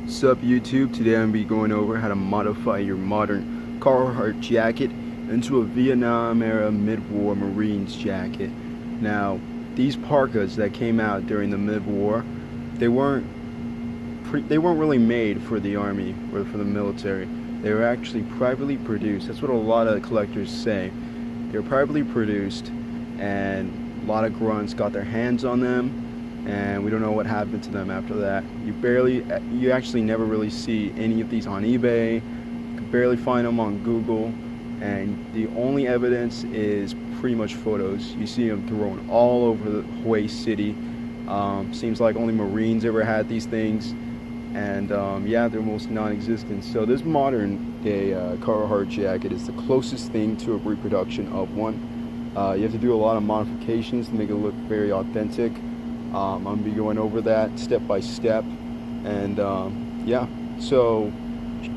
What's up YouTube? Today I'm going to be going over how to modify your modern Carhartt jacket into a Vietnam era mid-war Marines jacket. Now, these parkas that came out during the mid-war, they weren't really made for the army or for the military. They were actually privately produced. That's what a lot of collectors say. They were privately produced, and a lot of grunts got their hands on them, and we don't know what happened to them after that. You actually never really see any of these on eBay. You can barely find them on Google, and the only evidence is pretty much photos. You see them thrown all over the Hue City. Seems like only Marines ever had these things, and yeah, they're almost non-existent. So this modern day Carhartt jacket is the closest thing to a reproduction of one. You have to do a lot of modifications to make it look very authentic. I'm going to be going over that step by step, and yeah, so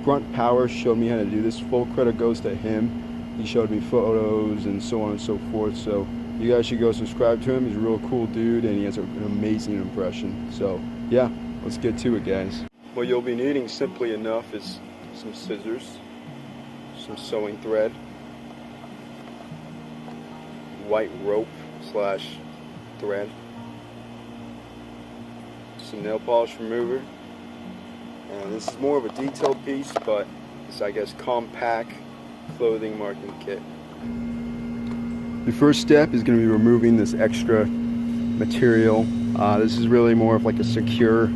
Grunt Power showed me how to do this. Full credit goes to him. He showed me photos and so on and so forth, so you guys should go subscribe to him. He's a real cool dude, and he has an amazing impression. So yeah, let's get to it, guys. What you'll be needing, simply enough, is some scissors, some sewing thread, white rope / thread, some nail polish remover, and this is more of a detailed piece, but it's, I guess, compact clothing marking kit. The first step is going to be removing this extra material. This is really more of like a secure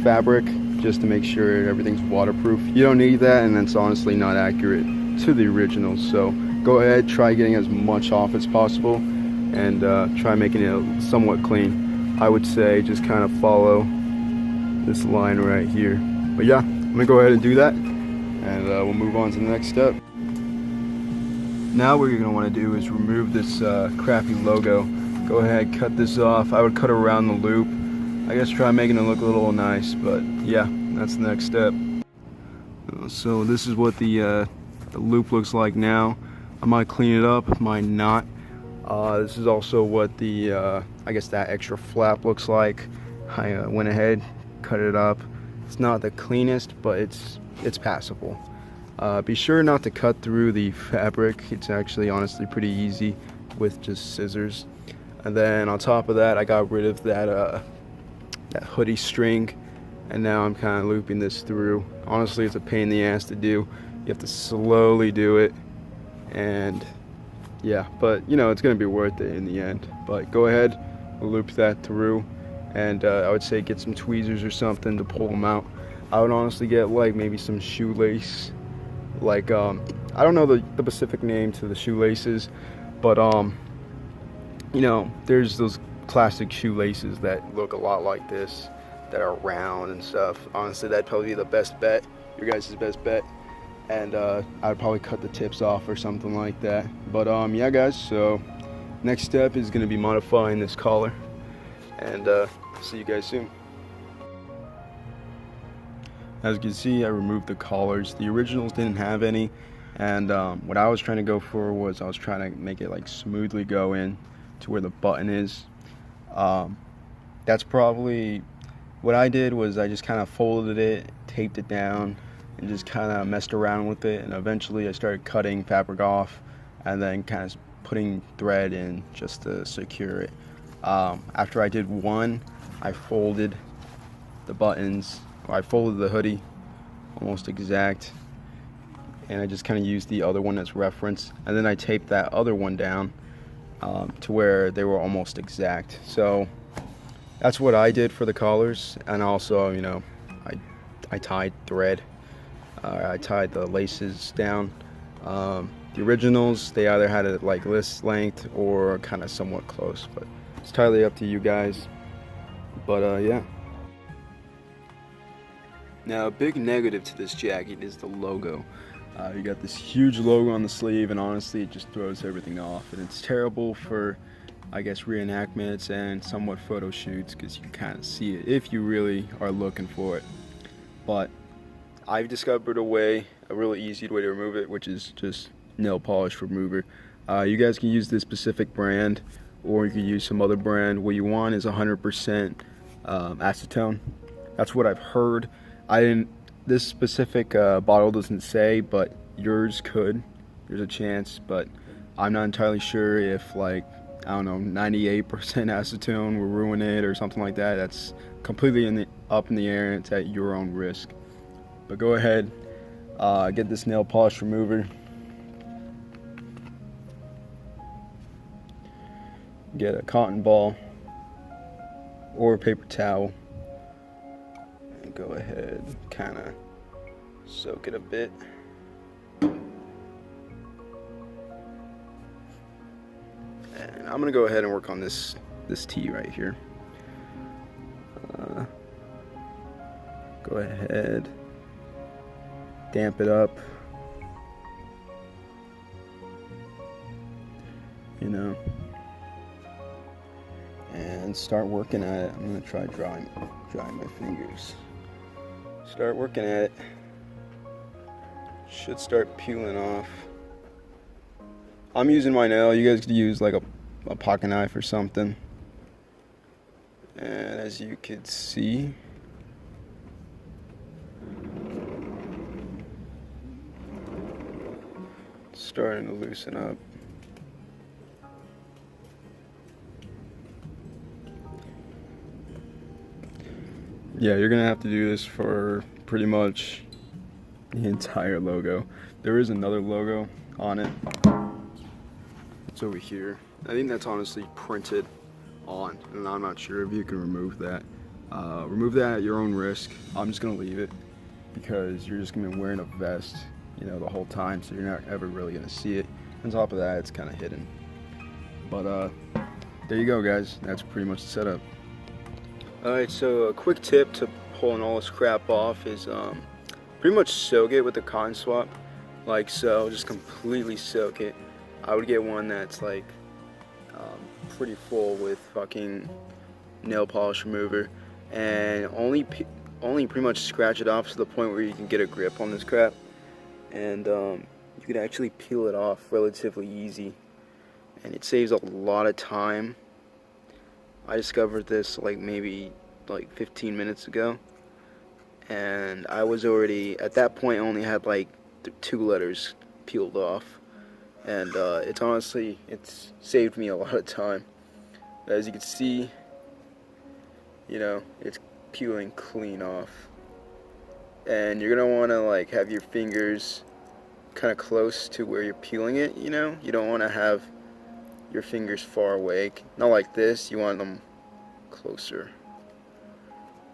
fabric, just to make sure everything's waterproof. You don't need that, and that's honestly not accurate to the original, so go ahead, try getting as much off as possible, and try making it somewhat clean. I would say just kind of follow this line right here. But yeah, I'm gonna go ahead and do that, and we'll move on to the next step. Now what you're gonna want to do is remove this crappy logo. Go ahead, cut this off. I would cut around the loop. I guess try making it look a little nice, but yeah, that's the next step. So this is what the loop looks like now. I might clean it up, might not. This is also what the I guess that extra flap looks like. I went ahead, cut it up. It's not the cleanest, but it's passable. Be sure not to cut through the fabric. It's actually honestly pretty easy with just scissors. And then on top of that, I got rid of that hoodie string, and now I'm kind of looping this through. Honestly, it's a pain in the ass to do. You have to slowly do it, and yeah, but you know, it's gonna be worth it in the end. But go ahead, loop that through, and I would say get some tweezers or something to pull them out. I would honestly get like maybe some shoelace, like I don't know the specific name to the shoelaces, but you know, there's those classic shoelaces that look a lot like this, that are round and stuff. Honestly, that'd probably be the best bet, your guys' best bet. And I'd probably cut the tips off or something like that. But yeah, guys, so next step is going to be modifying this collar, and see you guys soon. As you can see, I removed the collars. The originals didn't have any, and what I was trying to go for was I was trying to make it like smoothly go in to where the button is. That's probably what I did. Was I just kind of folded it, taped it down, and just kind of messed around with it, and eventually I started cutting fabric off and then kind of putting thread in just to secure it. After I did one, I folded the buttons, or I folded the hoodie almost exact, and I just kind of used the other one as reference, and then I taped that other one down to where they were almost exact. So that's what I did for the collars, and also, you know, I tied thread. I tied the laces down. The originals, they either had it like this length or kind of somewhat close, but it's entirely up to you guys. But yeah. Now, a big negative to this jacket is the logo. You got this huge logo on the sleeve, and honestly, it just throws everything off. And it's terrible for, I guess, reenactments and somewhat photo shoots, because you can kind of see it if you really are looking for it. But I've discovered a really easy way to remove it, which is just nail polish remover. You guys can use this specific brand, or you can use some other brand. What you want is 100% acetone. That's what I've heard. I didn't. This specific bottle doesn't say, but yours could. There's a chance, but I'm not entirely sure if, like, I don't know, 98% acetone will ruin it or something like that. That's completely up in the air, and it's at your own risk. But go ahead, get this nail polish remover. Get a cotton ball or a paper towel and go ahead, kind of soak it a bit. And I'm gonna go ahead and work on this tea right here. Go ahead, damp it up, you know, and start working at it. I'm gonna try drying my fingers. Start working at it. Should start peeling off. I'm using my nail. You guys could use like a pocket knife or something. And as you could see, it's starting to loosen up. Yeah, you're gonna have to do this for pretty much the entire logo. There is another logo on it. It's over here. I think that's honestly printed on, and I'm not sure if you can remove that. Remove that at your own risk. I'm just gonna leave it because you're just gonna be wearing a vest, you know, the whole time, so you're not ever really gonna see it. On top of that, it's kind of hidden. But there you go, guys. That's pretty much the setup. Alright, so a quick tip to pulling all this crap off is pretty much soak it with a cotton swab, like so. Just completely soak it. I would get one that's like pretty full with fucking nail polish remover, and only pretty much scratch it off to the point where you can get a grip on this crap, and you could actually peel it off relatively easy, and it saves a lot of time. I discovered this maybe 15 minutes ago, and I was already at that point only had like 2 letters peeled off, and it's saved me a lot of time. As you can see, you know, it's peeling clean off, and you're gonna want to have your fingers kind of close to where you're peeling it. You know, you don't want to have your fingers far away, not like this. You want them closer,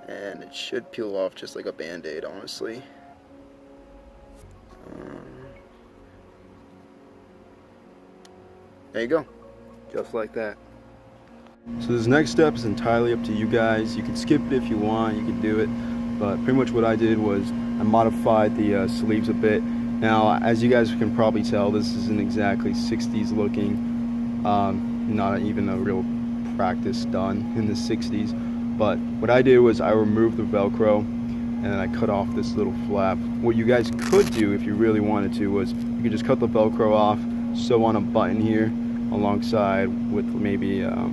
and it should peel off just like a band-aid, honestly. There you go, just like that. So this next step is entirely up to you guys. You can skip it if you want, you can do it, but pretty much what I did was I modified the sleeves a bit. Now, as you guys can probably tell, this isn't exactly 60s looking, not even a real practice done in the 60s, but what I did was I removed the Velcro and I cut off this little flap. What you guys could do if you really wanted to was you could just cut the Velcro off, sew on a button here alongside with maybe a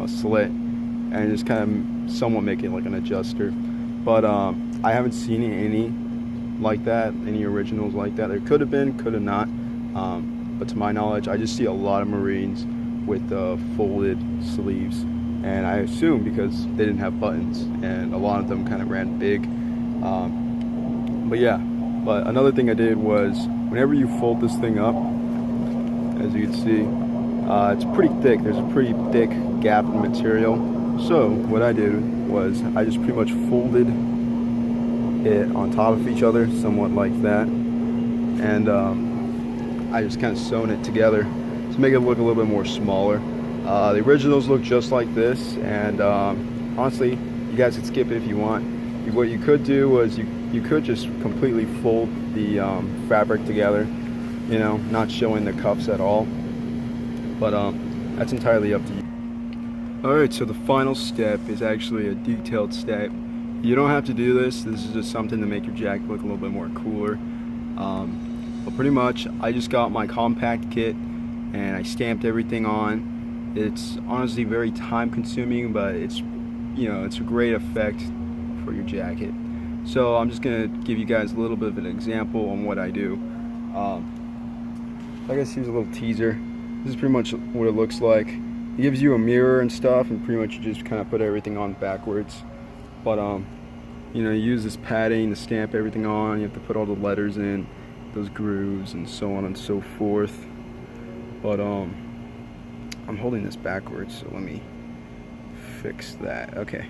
slit, and just kind of somewhat make it like an adjuster. But I haven't seen any like that, any originals like that. There could have been, could have not, but to my knowledge I just see a lot of Marines with folded sleeves, and I assume because they didn't have buttons, and a lot of them kind of ran big. But another thing I did was whenever you fold this thing up, as you can see, it's pretty thick. There's a pretty thick gap in material. So what I did was I just pretty much folded it on top of each other, somewhat like that, and I just kind of sewn it together to make it look a little bit more smaller. The originals look just like this, and honestly, you guys could skip it if you want. What you could do was you could just completely fold the fabric together, you know, not showing the cuffs at all. But that's entirely up to you. Alright, so the final step is actually a detailed step. You don't have to do this. This is just something to make your jacket look a little bit more cooler. But pretty much, I just got my compact kit and I stamped everything on. It's honestly very time consuming, but it's a great effect for your jacket. So I'm just gonna give you guys a little bit of an example on what I do. I guess here's a little teaser. This is pretty much what it looks like. It gives you a mirror and stuff, and pretty much you just kind of put everything on backwards. But you know, you use this padding to stamp everything on. You have to put all the letters in, those grooves, and so on and so forth. But I'm holding this backwards, so let me fix that. Okay.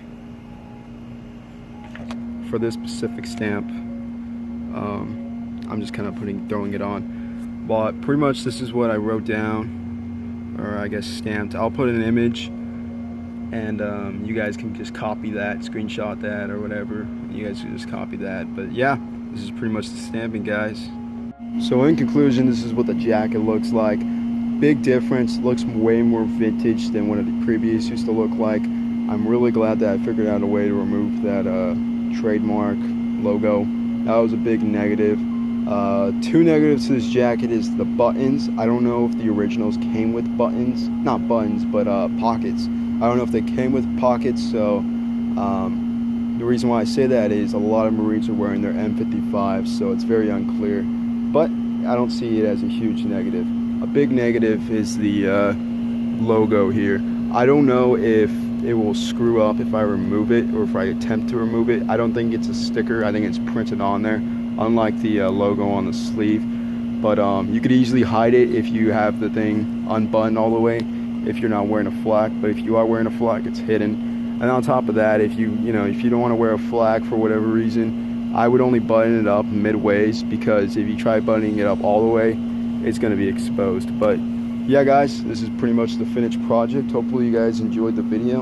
For this specific stamp, I'm just kind of throwing it on. But pretty much this is what I wrote down, or I guess stamped. I'll put an image, and you guys can just copy that, screenshot that, or whatever. You guys can just copy that. But yeah, this is pretty much the stamping, guys. So in conclusion, this is what the jacket looks like. Big difference, looks way more vintage than what it previous used to look like. I'm really glad that I figured out a way to remove that trademark logo. That was a big negative. Two negatives to this jacket is the buttons. I don't know if the originals came with buttons, not buttons, but pockets. I don't know if they came with pockets, so the reason why I say that is a lot of Marines are wearing their M55s, so it's very unclear. But I don't see it as a huge negative. A big negative is the logo here. I don't know if it will screw up if I remove it or if I attempt to remove it. I don't think it's a sticker. I think it's printed on there, unlike the logo on the sleeve. But you could easily hide it if you have the thing unbuttoned all the way, if you're not wearing a flak. But if you are wearing a flak, it's hidden. And on top of that, if you don't want to wear a flak for whatever reason, I would only button it up midways, because if you try buttoning it up all the way, it's going to be exposed. But yeah, guys, this is pretty much the finished project. Hopefully you guys enjoyed the video.